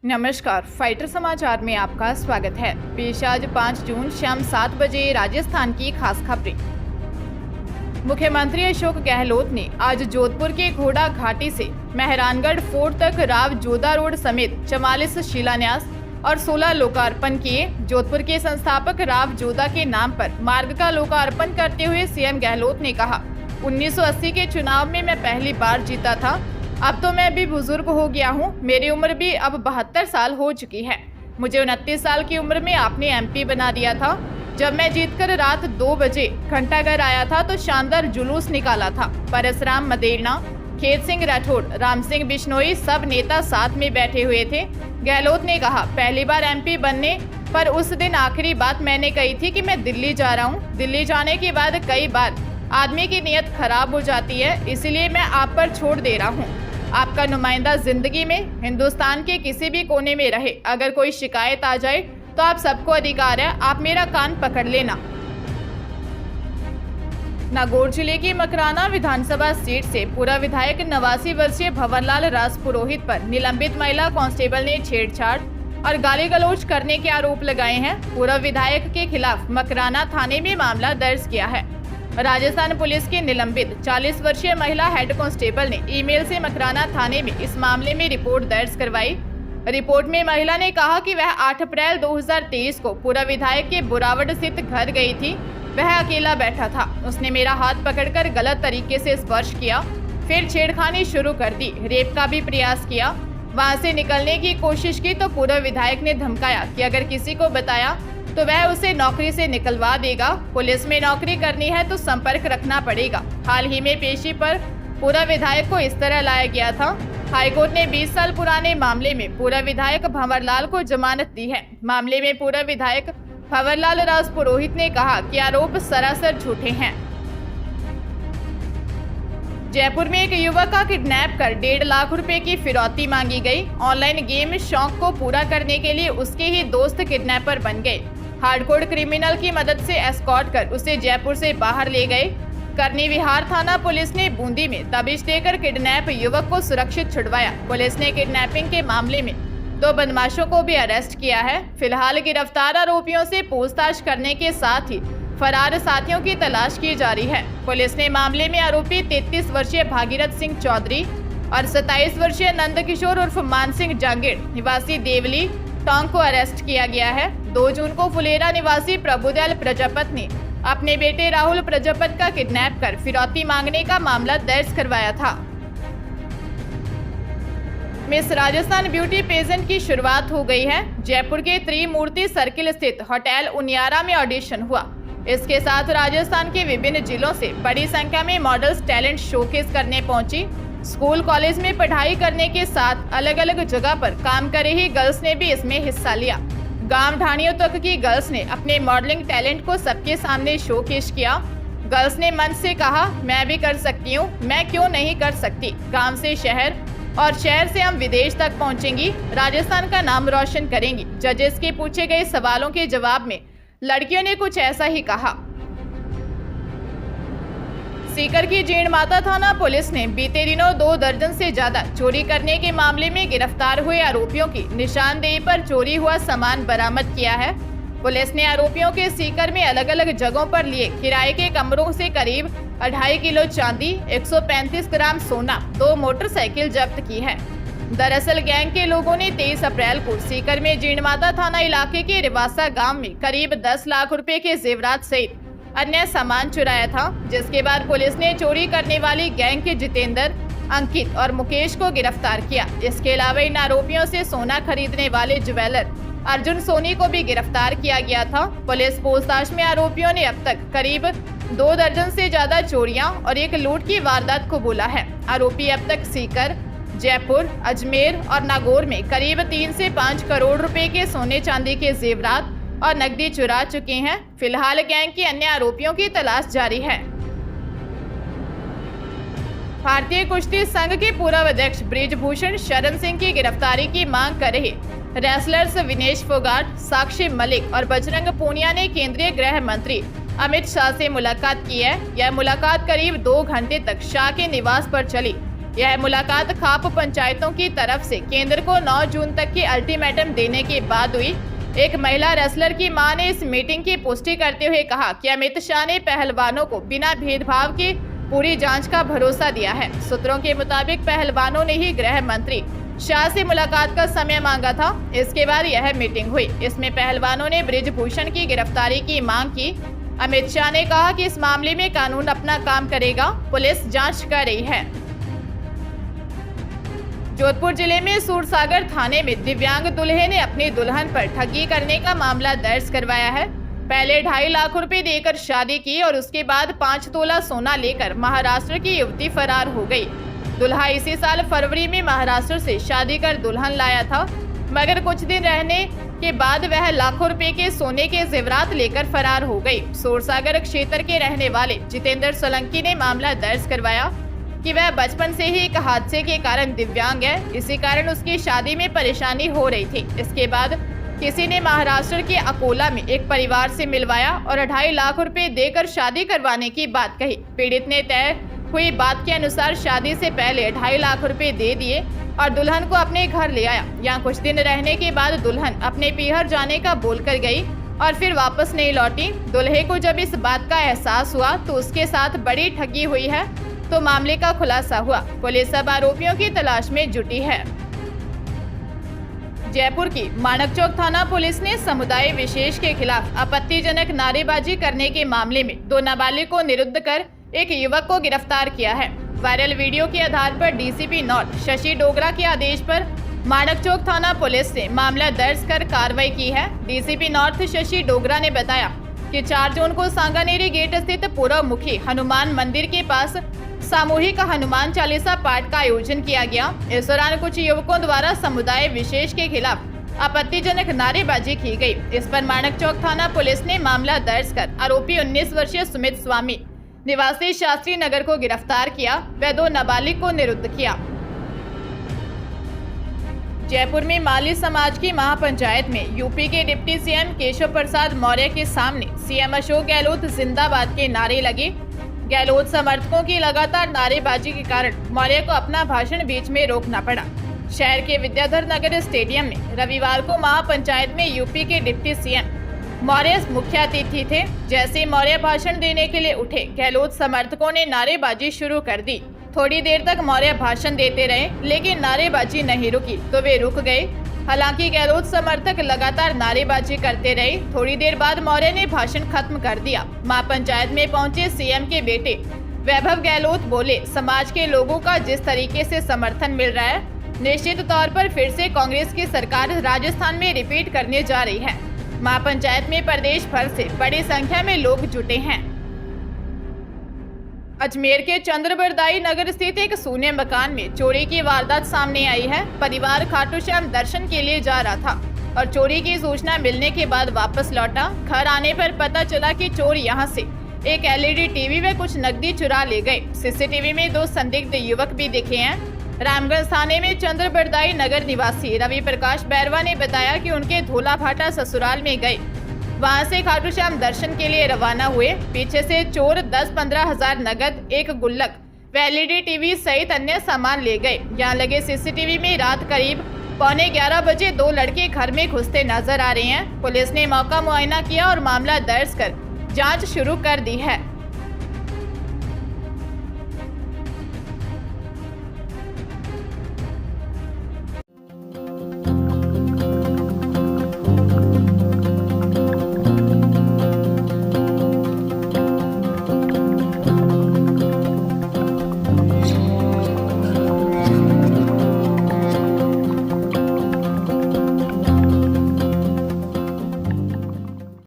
नमस्कार, फाइटर समाचार में आपका स्वागत है। पेश आज 5 जून शाम 7 बजे राजस्थान की खास खबरें। मुख्यमंत्री अशोक गहलोत ने आज जोधपुर के घोड़ा घाटी से मेहरानगढ़ फोर्ट तक राव जोधा रोड समेत 44 शिलान्यास और 16 लोकार्पण किए। जोधपुर के संस्थापक राव जोधा के नाम पर मार्ग का लोकार्पण करते हुए सीएम गहलोत ने कहा, 1980 के चुनाव में मैं पहली बार जीता था। अब तो मैं भी बुजुर्ग हो गया हूँ। मेरी उम्र भी अब 72 साल हो चुकी है। मुझे 29 साल की उम्र में आपने एमपी बना दिया था। जब मैं जीतकर रात 2 बजे घंटाघर आया था तो शानदार जुलूस निकाला था। परसराम मदेरणा, खेत सिंह राठौड़, राम सिंह बिश्नोई सब नेता साथ में बैठे हुए थे। गहलोत ने कहा, पहली बार एमपी बनने पर उस दिन आखिरी बात मैंने कही थी कि मैं दिल्ली जा रहा हूँ। दिल्ली जाने के बाद कई बार आदमी की नीयत खराब हो जाती है, इसलिए मैं आप पर छोड़ दे रहा हूँ। आपका नुमाइंदा जिंदगी में हिंदुस्तान के किसी भी कोने में रहे, अगर कोई शिकायत आ जाए तो आप सबको अधिकार है, आप मेरा कान पकड़ लेना। नागौर जिले की मकराना विधानसभा सीट से पूर्व विधायक 89 वर्षीय भंवरलाल राजपुरोहित पर निलंबित महिला कांस्टेबल ने छेड़छाड़ और गाली गलौज करने के आरोप लगाए हैं। पूर्व विधायक के खिलाफ मकराना थाने में मामला दर्ज किया है। राजस्थान पुलिस की निलंबित 40 वर्षीय महिला हेड कांस्टेबल ने ईमेल से मकराना थाने में इस मामले में रिपोर्ट दर्ज करवाई। रिपोर्ट में महिला ने कहा कि वह 8 अप्रैल 2023 को पूर्व विधायक के बुरावड़ स्थित घर गई थी। वह अकेला बैठा था। उसने मेरा हाथ पकड़कर गलत तरीके से स्पर्श किया, फिर छेड़खानी शुरू कर दी, रेप का भी प्रयास किया। वहां से निकलने की कोशिश की तो पूर्व विधायक ने धमकाया कि अगर किसी को बताया तो वह उसे नौकरी से निकलवा देगा। पुलिस में नौकरी करनी है तो संपर्क रखना पड़ेगा। हाल ही में पेशी पर पूर्व विधायक को इस तरह लाया गया था। हाईकोर्ट ने 20 साल पुराने मामले में पूर्व विधायक भंवरलाल को जमानत दी है। मामले में पूर्व विधायक भंवरलाल राजपुरोहित ने कहा कि आरोप सरासर झूठे हैं। जयपुर में एक युवक का किडनैप कर 1.5 लाख रुपए की फिरौती मांगी गई। ऑनलाइन गेम शौक को पूरा करने के लिए उसके ही दोस्त किडनैपर बन गए। हार्डकोर क्रिमिनल की मदद से एस्कॉर्ट कर उसे जयपुर से बाहर ले गए। करनी विहार थाना पुलिस ने बूंदी में दबिश देकर किडनैप युवक को सुरक्षित छुड़वाया। पुलिस ने किडनैपिंग के मामले में 2 बदमाशों को भी अरेस्ट किया है। फिलहाल गिरफ्तार आरोपियों से पूछताछ करने के साथ ही फरार साथियों की तलाश की जा रही है। पुलिस ने मामले में आरोपी 33 वर्षीय भागीरथ सिंह चौधरी और 27 वर्षीय नंदकिशोर उर्फ मान सिंह जांगीड़ निवासी देवली टोंक को अरेस्ट किया गया है। 2 जून को फुलेरा निवासी प्रभुदयाल प्रजापत ने अपने बेटे राहुल प्रजापत का किडनैप कर फिरौती मांगने का मामला दर्ज करवाया था। मिस राजस्थान ब्यूटी पेजेंट की शुरुआत हो गई है। जयपुर के त्रिमूर्ति सर्किल स्थित होटल उनियारा में ऑडिशन हुआ। इसके साथ राजस्थान के विभिन्न जिलों से बड़ी संख्या में मॉडल्स टैलेंट शोकेस करने पहुंची। स्कूल कॉलेज में पढ़ाई करने के साथ अलग अलग जगह पर काम कर रही गर्ल्स ने भी इसमें हिस्सा लिया। गांव ढाणियों तक की गर्ल्स ने अपने मॉडलिंग टैलेंट को सबके सामने शोकेस किया। गर्ल्स ने मन से कहा, मैं भी कर सकती हूँ, मैं क्यों नहीं कर सकती। गांव से शहर और शहर से हम विदेश तक पहुंचेंगी, राजस्थान का नाम रोशन करेंगी। जजेस के पूछे गए सवालों के जवाब में लड़कियों ने कुछ ऐसा ही कहा। सीकर की जीण माता थाना पुलिस ने बीते दिनों 2 दर्जन से ज्यादा चोरी करने के मामले में गिरफ्तार हुए आरोपियों की निशानदेही पर चोरी हुआ सामान बरामद किया है। पुलिस ने आरोपियों के सीकर में अलग अलग जगहों पर लिए किराए के कमरों से करीब 2.5 किलो चांदी, 135 ग्राम सोना, 2 मोटरसाइकिल जब्त की है। दरअसल गैंग के लोगों ने 23 अप्रैल को सीकर में जीण माता थाना इलाके के रिवासा गांव में करीब 10 लाख रुपए के जेवरात सहित अन्य सामान चुराया था, जिसके बाद पुलिस ने चोरी करने वाली गैंग के जितेंद्र, अंकित और मुकेश को गिरफ्तार किया। इसके अलावा इन आरोपियों से सोना खरीदने वाले ज्वेलर अर्जुन सोनी को भी गिरफ्तार किया गया था। पुलिस पूछताछ में आरोपियों ने अब तक करीब 2 दर्जन से ज्यादा चोरियां और एक लूट की वारदात को बोला है। आरोपी अब तक सीकर, जयपुर, अजमेर और नागौर में करीब 3 से 5 करोड़ रुपए के सोने चांदी के जेवरात और नकदी चुरा चुके हैं। फिलहाल गैंग के अन्य आरोपियों की तलाश जारी है। भारतीय कुश्ती संघ के पूर्व अध्यक्ष बृजभूषण शरण सिंह की गिरफ्तारी की मांग कर रहे रेसलर्स विनेश फोगाट, साक्षी मलिक और बजरंग पूनिया ने केंद्रीय गृह मंत्री अमित शाह से मुलाकात की है। यह मुलाकात करीब 2 घंटे तक शाह के निवास पर चली। यह मुलाकात खाप पंचायतों की तरफ से केंद्र को 9 जून तक की अल्टीमेटम देने के बाद हुई। एक महिला रेसलर की मां ने इस मीटिंग की पुष्टि करते हुए कहा कि अमित शाह ने पहलवानों को बिना भेदभाव के पूरी जांच का भरोसा दिया है। सूत्रों के मुताबिक पहलवानों ने ही गृह मंत्री शाह से मुलाकात का समय मांगा था। इसके बाद यह मीटिंग हुई। इसमें पहलवानों ने बृजभूषण की गिरफ्तारी की मांग की। अमित शाह ने कहा कि इस मामले में कानून अपना काम करेगा, पुलिस जांच कर रही है। जोधपुर जिले में सूरसागर थाने में दिव्यांग दूल्हे ने अपनी दुल्हन पर ठगी करने का मामला दर्ज करवाया है। पहले 2.5 लाख रुपए देकर शादी की और उसके बाद 5 तोला सोना लेकर महाराष्ट्र की युवती फरार हो गई। दुल्हा इसी साल फरवरी में महाराष्ट्र से शादी कर दुल्हन लाया था, मगर कुछ दिन रहने के बाद वह लाखों रुपए के सोने के जेवरात लेकर फरार हो गई। सूरसागर क्षेत्र के रहने वाले जितेंद्र सोलंकी ने मामला दर्ज करवाया कि वह बचपन से ही एक हादसे के कारण दिव्यांग है। इसी कारण उसकी शादी में परेशानी हो रही थी। इसके बाद किसी ने महाराष्ट्र के अकोला में एक परिवार से मिलवाया और 2.5 लाख रुपए देकर शादी करवाने की बात कही। पीड़ित ने तय हुई बात के अनुसार शादी से पहले 2.5 लाख रुपए दे दिए और दुल्हन को अपने घर ले आया। यहाँ कुछ दिन रहने के बाद दुल्हन अपने पीहर जाने का बोलकर गई और फिर वापस नहीं लौटी। दुल्हे को जब इस बात का एहसास हुआ तो उसके साथ बड़ी ठगी हुई है, तो मामले का खुलासा हुआ। पुलिस अब आरोपियों की तलाश में जुटी है। जयपुर की माणकचौक थाना पुलिस ने समुदाय विशेष के खिलाफ आपत्तिजनक नारेबाजी करने के मामले में 2 नाबालिग को निरुद्ध कर एक युवक को गिरफ्तार किया है। वायरल वीडियो के आधार पर डीसीपी नॉर्थ शशि डोगरा के आदेश पर माणकचौक थाना पुलिस ने मामला दर्ज कर कार्रवाई की है। डीसीपी नॉर्थ शशि डोगरा ने बताया कि 4 जून को सांगानेरी गेट स्थित पूर्व मुखी हनुमान मंदिर के पास सामूहिक हनुमान चालीसा पाठ का आयोजन किया गया। इस दौरान कुछ युवकों द्वारा समुदाय विशेष के खिलाफ आपत्तिजनक नारेबाजी की गई। इस पर माणकचौक थाना पुलिस ने मामला दर्ज कर आरोपी 19 वर्षीय सुमित स्वामी निवासी शास्त्री नगर को गिरफ्तार किया व 2 नाबालिग को निरुद्ध किया। जयपुर में माली समाज की महापंचायत में यूपी के डिप्टी सीएम केशव प्रसाद मौर्य के सामने सीएम अशोक गहलोत जिंदाबाद के नारे लगे। गहलोत समर्थकों की लगातार नारेबाजी के कारण मौर्य को अपना भाषण बीच में रोकना पड़ा। शहर के विद्याधर नगर स्टेडियम में रविवार को महापंचायत में यूपी के डिप्टी सीएम मौर्य मुख्य अतिथि थे। जैसे मौर्य भाषण देने के लिए उठे, गहलोत समर्थकों ने नारेबाजी शुरू कर दी। थोड़ी देर तक मौर्य भाषण देते रहे, लेकिन नारेबाजी नहीं रुकी तो वे रुक गए। हालांकि गहलोत समर्थक लगातार नारेबाजी करते रहे। थोड़ी देर बाद मौर्य ने भाषण खत्म कर दिया। महापंचायत में पहुंचे सीएम के बेटे वैभव गहलोत बोले, समाज के लोगों का जिस तरीके से समर्थन मिल रहा है, निश्चित तौर पर फिर से कांग्रेस की सरकार राजस्थान में रिपीट करने जा रही है। महापंचायत में प्रदेश भर से बड़ी संख्या में लोग जुटे हैं। अजमेर के चंद्रबरदाई नगर स्थित एक सूने मकान में चोरी की वारदात सामने आई है। परिवार खाटू श्याम दर्शन के लिए जा रहा था और चोरी की सूचना मिलने के बाद वापस लौटा। घर आने पर पता चला कि चोर यहां से एक एलईडी टीवी व कुछ नकदी चुरा ले गए। सीसीटीवी में 2 संदिग्ध युवक भी दिखे हैं। रामगंज थाने में चंद्रबरदाई नगर निवासी रवि प्रकाश बैरवा ने बताया कि उनके धोला भाटा ससुराल में गए, वहां से खाटू श्याम दर्शन के लिए रवाना हुए। पीछे से चोर 10-15 हजार नगद, एक गुल्लक व एलईडी टीवी सहित अन्य सामान ले गए। यहाँ लगे सीसीटीवी में रात करीब 11:15 बजे 2 लड़के घर में घुसते नजर आ रहे हैं। पुलिस ने मौका मुआयना किया और मामला दर्ज कर जांच शुरू कर दी है।